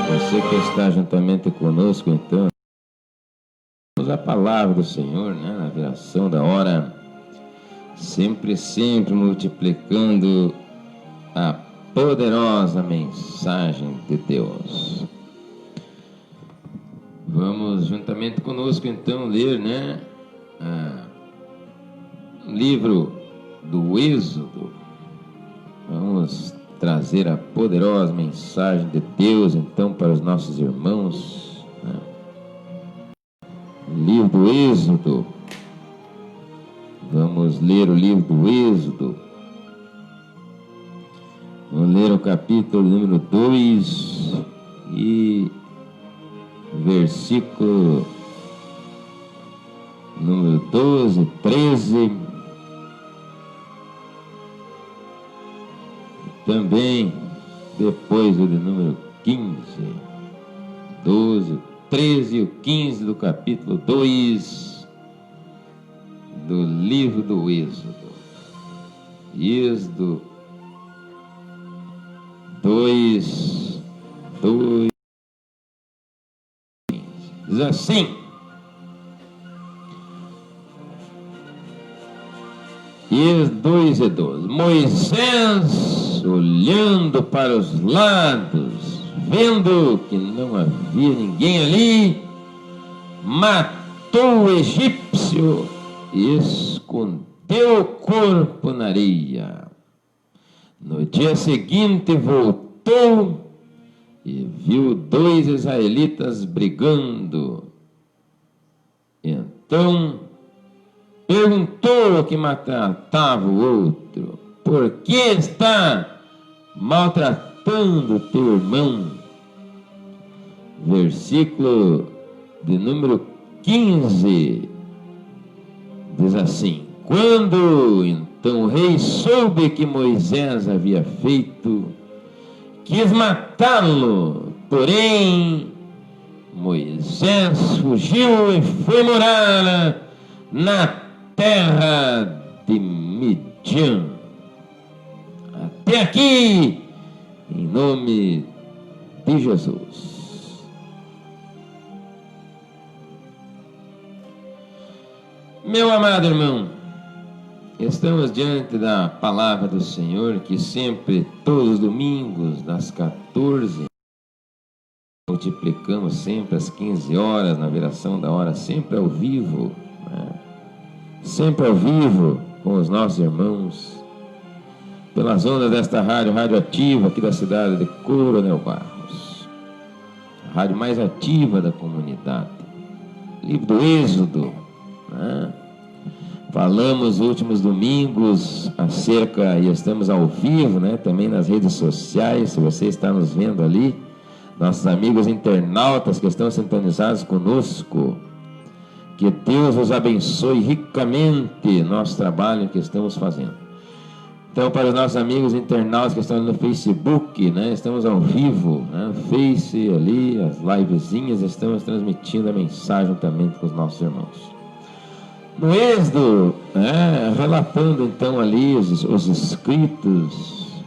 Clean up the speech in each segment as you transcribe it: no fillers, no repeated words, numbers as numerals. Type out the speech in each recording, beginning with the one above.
Você que está juntamente conosco, então, a palavra do Senhor, né, na viração da hora, sempre multiplicando a poderosa mensagem de Deus. Vamos juntamente conosco, então, ler, né, o livro do Êxodo. Vamos trazer a poderosa mensagem de Deus, então, para os nossos irmãos, né? Livro do Êxodo. Vamos ler o livro do Êxodo. Vamos ler o capítulo número 2 e versículo número 12, 13. Também depois o de número 15, 12, 13 e o 15 do capítulo 2 do livro do Êxodo. Êxodo 2, 2, 15. Diz assim: Êxodo 2 e 12. Moisés, olhando para os lados, vendo que não havia ninguém ali, matou o egípcio e escondeu o corpo na areia. No dia seguinte voltou e viu 2 israelitas brigando. Então perguntou o que maltratava o outro: por que está maltratando teu irmão? Versículo de número 15 diz assim: quando então o rei soube que Moisés havia feito, quis matá-lo, porém Moisés fugiu e foi morar na terra de Midian. Até aqui, em nome de Jesus. Meu amado irmão, estamos diante da palavra do Senhor, que sempre, todos os domingos, das 14, multiplicamos sempre às 15 horas, na viração da hora, sempre ao vivo, né? Sempre ao vivo com os nossos irmãos, pelas ondas desta rádio radioativa aqui da cidade de Coronel Barros, a rádio mais ativa da comunidade. Livro do Êxodo, né? Falamos últimos domingos acerca, e estamos ao vivo, né, também nas redes sociais. Se você está nos vendo ali, nossos amigos internautas que estão sintonizados conosco, que Deus os abençoe ricamente nosso trabalho que estamos fazendo. Então, para os nossos amigos internautas que estão no Facebook, né, estamos ao vivo, né, Face ali, as livezinhas, estamos transmitindo a mensagem também com os nossos irmãos. No Êxodo, né, relatando então ali os escritos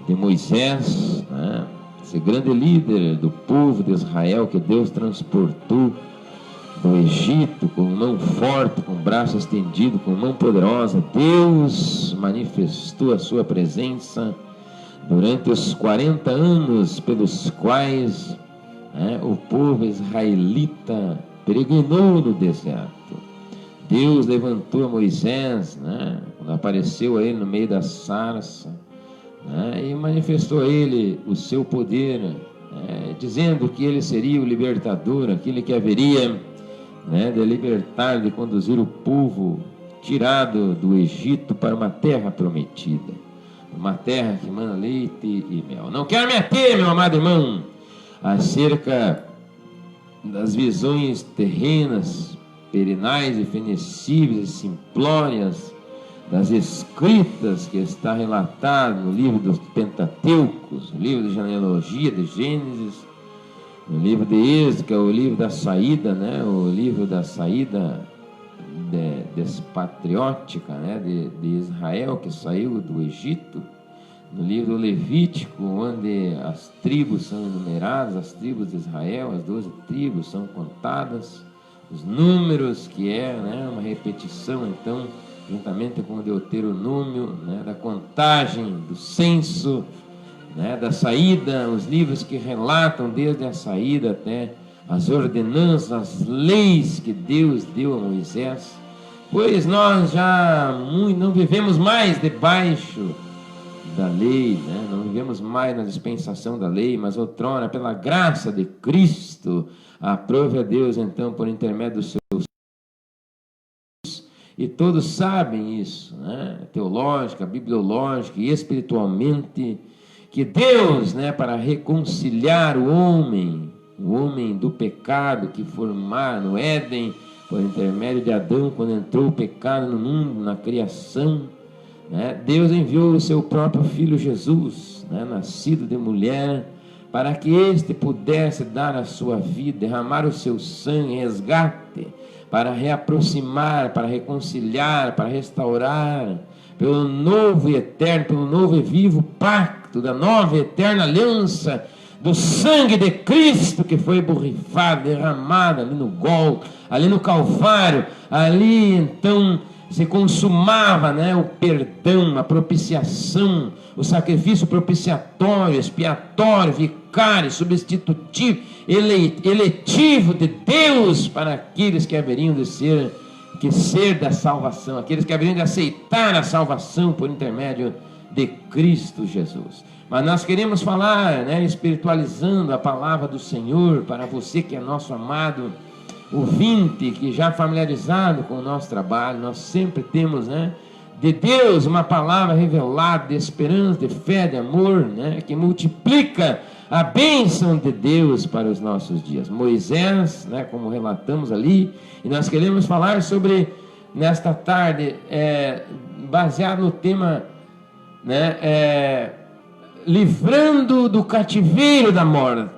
de Moisés, né, esse grande líder do povo de Israel que Deus transportou do Egito com mão forte, com braço estendido, com mão poderosa. Deus manifestou a sua presença durante os 40 anos pelos quais, né, o povo israelita peregrinou no deserto. Deus levantou a Moisés, né, quando apareceu a ele no meio da sarça, né, e manifestou a ele o seu poder, dizendo que ele seria o libertador, aquele que haveria, né, de libertar, de conduzir o povo tirado do Egito para uma terra prometida, uma terra que mana leite e mel. Não quero me ater, meu amado irmão, acerca das visões terrenas, perenais e fenecíveis e simplórias das escritas que está relatado no livro dos Pentateucos, no livro de genealogia de Gênesis, no livro de Êxodo, que é o livro da saída, né, o livro da saída despatriótica, né, de Israel, que saiu do Egito, no livro Levítico, onde as tribos são enumeradas, as tribos de Israel, as 12 tribos são contadas, os números, que é, né, uma repetição, então, juntamente com o Deuteronômio, né, da contagem, do censo, né, da saída, os livros que relatam desde a saída até as ordenanças, as leis que Deus deu a Moisés, pois nós já não vivemos mais debaixo da lei, né? Não vivemos mais na dispensação da lei, mas outrora, pela graça de Cristo, aprove a Deus, então, por intermédio dos seus... E todos sabem isso, né? Teológica, bibliológica e espiritualmente, que Deus, né, para reconciliar o homem do pecado que formar no Éden, por intermédio de Adão, quando entrou o pecado no mundo, na criação, né, Deus enviou o seu próprio Filho Jesus, né, nascido de mulher, para que este pudesse dar a sua vida, derramar o seu sangue, resgate, para reaproximar, para reconciliar, para restaurar, pelo novo e eterno, pelo novo e vivo pacto, da nova e eterna aliança, do sangue de Cristo que foi borrifado, derramado ali no Gólgota, ali no Calvário, ali então se consumava, né, o perdão, a propiciação, o sacrifício propiciatório, expiatório, vicário, substitutivo, eletivo de Deus para aqueles que haveriam de ser da salvação, aqueles que haveriam de aceitar a salvação por intermédio de Cristo Jesus. Mas nós queremos falar, né, espiritualizando a palavra do Senhor para você que é nosso amado ouvinte, que já familiarizado com o nosso trabalho. Nós sempre temos, né, de Deus uma palavra revelada de esperança, de fé, de amor, né, que multiplica a bênção de Deus para os nossos dias. Moisés, né, como relatamos ali, e nós queremos falar sobre, nesta tarde, baseado no tema, né, livrando do cativeiro da morte,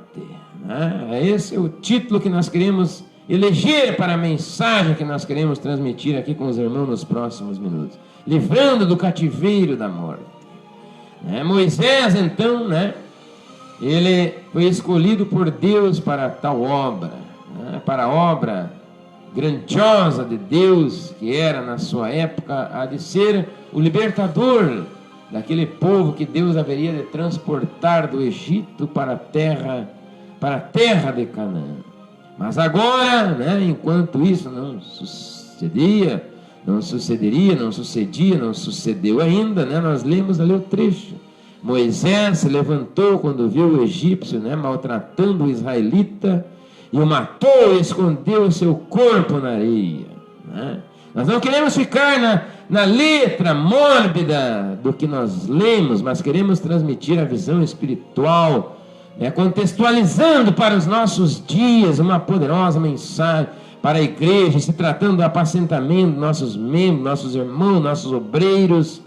né? Esse é o título que nós queremos eleger para a mensagem que nós queremos transmitir aqui com os irmãos nos próximos minutos. Livrando do cativeiro da morte, né? Moisés, então, né, ele foi escolhido por Deus para tal obra, né, para a obra grandiosa de Deus, que era na sua época a de ser o libertador daquele povo que Deus haveria de transportar do Egito para a terra de Canaã. Mas agora, né, enquanto isso não sucedia, não sucedeu ainda, né, nós lemos ali o trecho. Moisés se levantou quando viu o egípcio, né, maltratando o israelita, e o matou e escondeu o seu corpo na areia, né? Nós não queremos ficar na letra mórbida do que nós lemos, mas queremos transmitir a visão espiritual, né, contextualizando para os nossos dias uma poderosa mensagem para a igreja, se tratando do apacentamento dos nossos membros, nossos irmãos, nossos obreiros,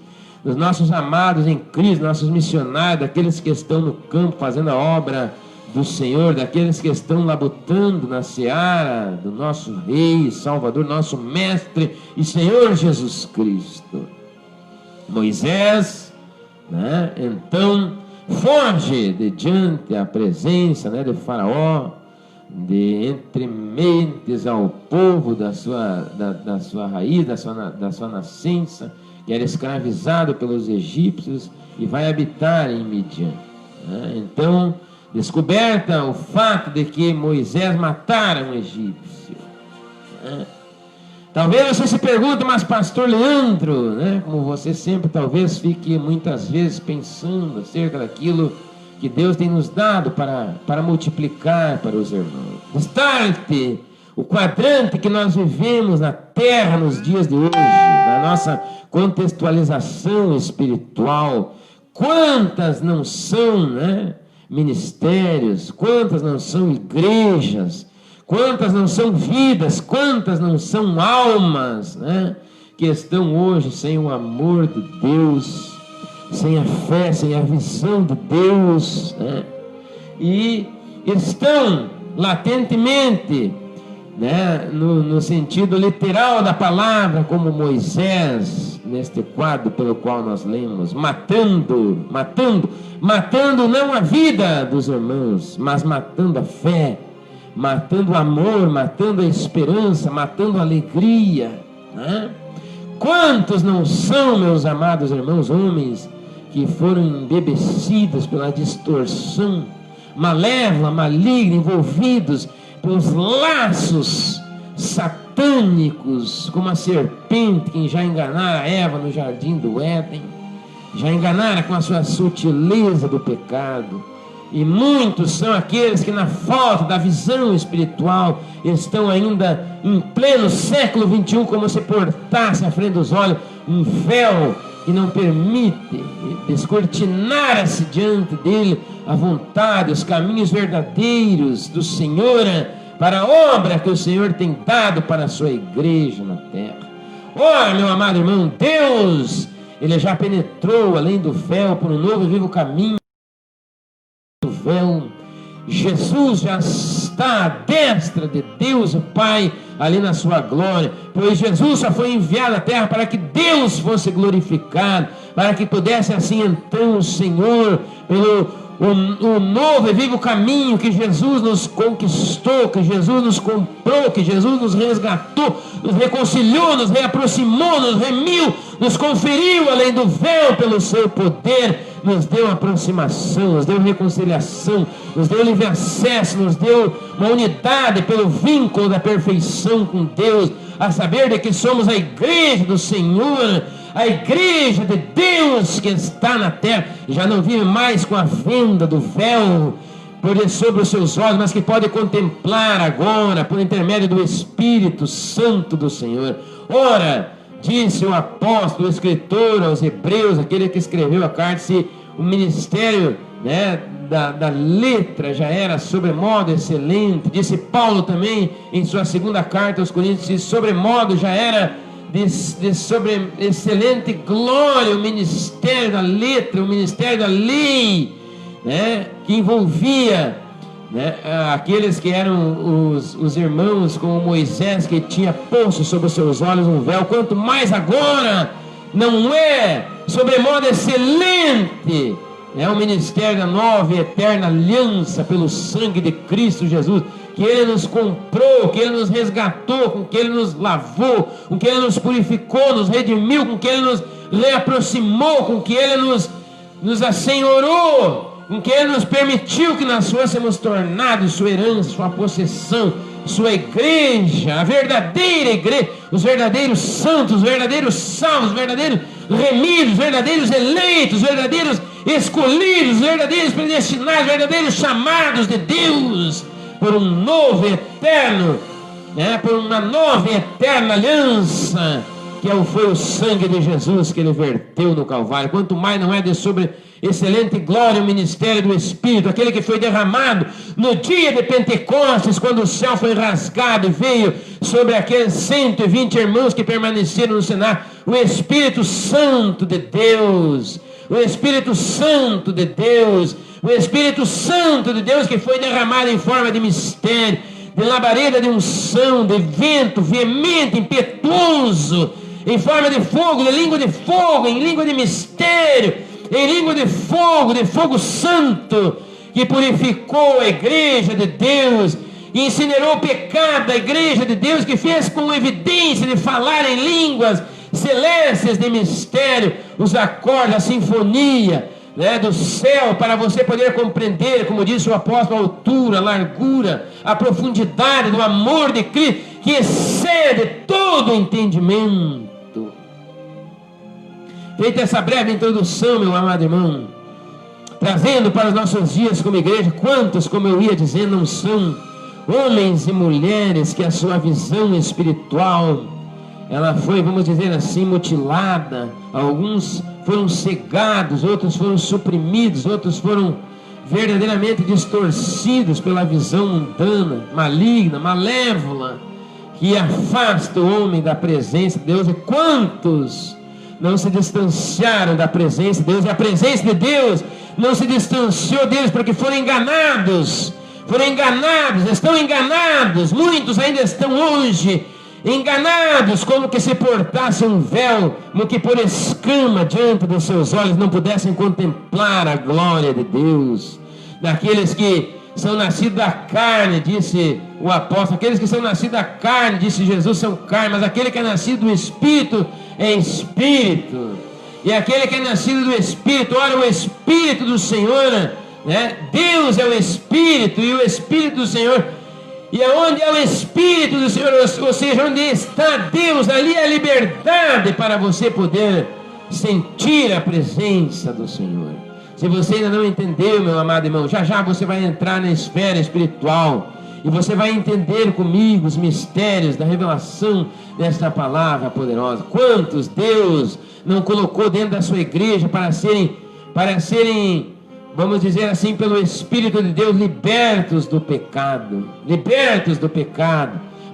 dos nossos amados em Cristo, nossos missionários, daqueles que estão no campo fazendo a obra do Senhor, daqueles que estão labutando na seara do nosso Rei, Salvador, nosso Mestre e Senhor Jesus Cristo. Moisés, né, então foge de diante a presença, né, de Faraó, de entre mentes ao povo da sua raiz, da sua nascença, que era escravizado pelos egípcios, e vai habitar em Midian, né? Então, descoberta o fato de que Moisés matara um egípcio, né? Talvez você se pergunte, mas pastor Leandro, né, como você sempre talvez fique muitas vezes pensando acerca daquilo que Deus tem nos dado para multiplicar para os irmãos. Destarte o quadrante que nós vivemos na terra nos dias de hoje, na nossa contextualização espiritual. Quantas não são, né, ministérios, quantas não são igrejas, quantas não são vidas, quantas não são almas, né, que estão hoje sem o amor de Deus, sem a fé, sem a visão de Deus, né, e estão latentemente, né, no sentido literal da palavra, como Moisés, neste quadro pelo qual nós lemos, matando não a vida dos irmãos, mas matando a fé, matando o amor, matando a esperança, matando a alegria, né? Quantos não são, meus amados irmãos, homens que foram embebecidos pela distorção malévola, maligna, envolvidos pelos laços satânicos, como a serpente que já enganara a Eva no jardim do Éden, já enganara com a sua sutileza do pecado. E muitos são aqueles que, na falta da visão espiritual, estão ainda em pleno século XXI, como se portasse à frente dos olhos um véu que não permite descortinar-se diante dele a vontade, os caminhos verdadeiros do Senhor, para a obra que o Senhor tem dado para a sua igreja na terra. Oh, meu amado irmão, Deus, Ele já penetrou além do véu por um novo e vivo caminho. O véu, Jesus já está à destra de Deus o Pai, ali na sua glória, pois Jesus só foi enviado à terra para que Deus fosse glorificado, para que pudesse assim então o Senhor, pelo o novo e vivo caminho que Jesus nos conquistou, que Jesus nos comprou, que Jesus nos resgatou, nos reconciliou, nos reaproximou, nos remiu, nos conferiu além do véu pelo seu poder, nos deu aproximação, nos deu reconciliação, nos deu livre acesso, nos deu uma unidade pelo vínculo da perfeição com Deus, a saber de que somos a igreja do Senhor, a igreja de Deus que está na terra, já não vive mais com a venda do véu sobre os seus olhos, mas que pode contemplar agora por intermédio do Espírito Santo do Senhor. Ora, disse o apóstolo, o escritor aos Hebreus, aquele que escreveu a carta, se o ministério, né, da letra já era sobremodo excelente. Disse Paulo também em sua segunda carta aos Coríntios, se sobremodo já era de sobre excelente glória o ministério da letra, o ministério da lei, né, que envolvia, né, aqueles que eram os irmãos, como Moisés, que tinha posto sobre os seus olhos um véu. Quanto mais agora não é sobremodo excelente, é o ministério da nova e eterna aliança pelo sangue de Cristo Jesus, que Ele nos comprou, que Ele nos resgatou, com que Ele nos lavou, com que Ele nos purificou, nos redimiu, com que Ele nos reaproximou, com que Ele nos assenhorou, com que Ele nos permitiu que nós fôssemos tornados sua herança, sua possessão, sua igreja, a verdadeira igreja, os verdadeiros santos, os verdadeiros salvos, os verdadeiros remidos, os verdadeiros eleitos, os verdadeiros escolhidos, os verdadeiros predestinados, os verdadeiros chamados de Deus, por um novo eterno, né, por uma nova e eterna aliança, que foi o sangue de Jesus que Ele verteu no Calvário. Quanto mais não é de sobre excelente glória o ministério do Espírito, aquele que foi derramado no dia de Pentecostes, quando o céu foi rasgado e veio sobre aqueles 120 irmãos que permaneceram no cenáculo, o Espírito Santo de Deus, o Espírito Santo de Deus, o Espírito Santo de Deus que foi derramado em forma de mistério, de labareda de unção, de vento veemente, impetuoso, em forma de fogo, de fogo, em língua de mistério, em língua de fogo santo, que purificou a igreja de Deus, e incinerou o pecado da igreja de Deus, que fez com evidência de falar em línguas celestes de mistério, os acordes, a sinfonia, né, do céu, para você poder compreender, como disse o apóstolo, a altura, a largura, a profundidade do amor de Cristo, que excede todo o entendimento. Feita essa breve introdução, meu amado irmão, trazendo para os nossos dias como igreja, quantos, como eu ia dizendo, não são homens e mulheres que a sua visão espiritual, ela foi, vamos dizer assim, mutilada. Alguns foram cegados, outros foram suprimidos, outros foram verdadeiramente distorcidos pela visão mundana, maligna, malévola, que afasta o homem da presença de Deus. E quantos não se distanciaram da presença de Deus, e a presença de Deus não se distanciou deles, porque foram enganados, estão enganados, muitos ainda estão hoje enganados, como que se portasse um véu, no que por escama diante dos seus olhos não pudessem contemplar a glória de Deus. Daqueles que são nascidos da carne, disse o apóstolo, aqueles que são nascidos da carne, disse Jesus, são carne, mas aquele que é nascido do Espírito é Espírito. E aquele que é nascido do Espírito, ora, o Espírito do Senhor, né? Deus é o Espírito, e o Espírito do Senhor, e aonde é o Espírito do Senhor, ou seja, onde está Deus, ali é a liberdade para você poder sentir a presença do Senhor. Se você ainda não entendeu, meu amado irmão, já já você vai entrar na esfera espiritual e você vai entender comigo os mistérios da revelação desta palavra poderosa. Quantos Deus não colocou dentro da sua igreja para serem, vamos dizer assim, pelo Espírito de Deus, libertos do pecado.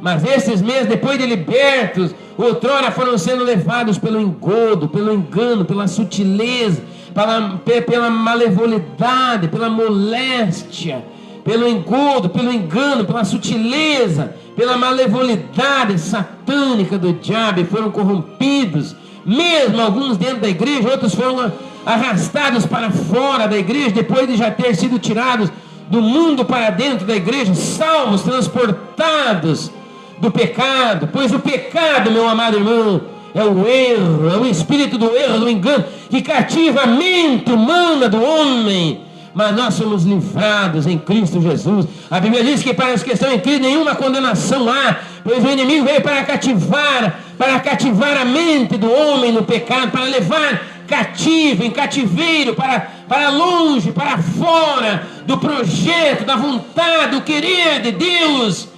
Mas esses meses, depois de libertos, outrora foram sendo levados pelo engodo, pelo engano, pela sutileza, pela malevolidade, pela moléstia, pelo engodo, pelo engano, pela sutileza, pela malevolidade satânica do diabo, e foram corrompidos, mesmo alguns dentro da igreja, outros foram arrastados para fora da igreja, depois de já ter sido tirados do mundo para dentro da igreja, salvos, transportados do pecado, pois o pecado, meu amado irmão, é o erro, é o espírito do erro, do engano, que cativa a mente humana do homem. Mas nós somos livrados em Cristo Jesus. A Bíblia diz que para os que estão em Cristo nenhuma condenação há, pois o inimigo veio para cativar a mente do homem no pecado, para levar cativo, em cativeiro, para longe, para fora do projeto, da vontade, do querer de Deus,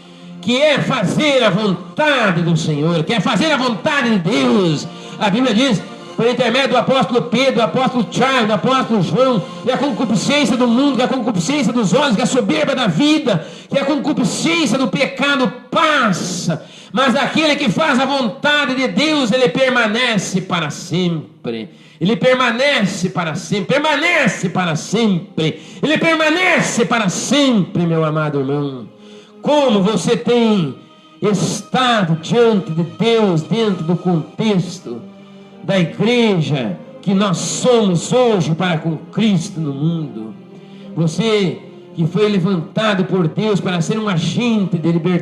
que é fazer a vontade do Senhor, que é fazer a vontade de Deus. A Bíblia diz, por intermédio do apóstolo Pedro, do apóstolo Tiago, do apóstolo João, que a concupiscência do mundo, que a concupiscência dos olhos, que a soberba da vida, que a concupiscência do pecado passa, mas aquele que faz a vontade de Deus, ele permanece para sempre. Ele permanece para sempre, permanece para sempre, ele permanece para sempre, meu amado irmão. Como você tem estado diante de Deus, dentro do contexto da igreja que nós somos hoje para com Cristo no mundo? Você que foi levantado por Deus para ser um agente de libertação,